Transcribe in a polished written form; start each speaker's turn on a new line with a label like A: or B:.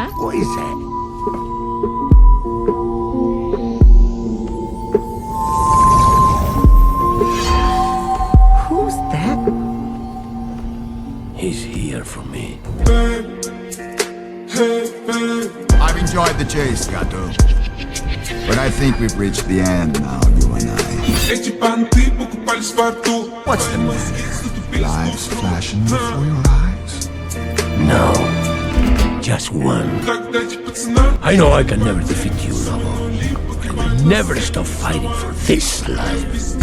A: Huh?
B: What is that? Who's that?
C: He's here for me.
D: I've enjoyed the chase, Gato. But I think we've reached the end now, you and I.
B: What's the matter?
D: Lives flashing before your eyes.
C: No. Just one. I know I can never defeat you, Lobo. But I will never stop fighting for this life.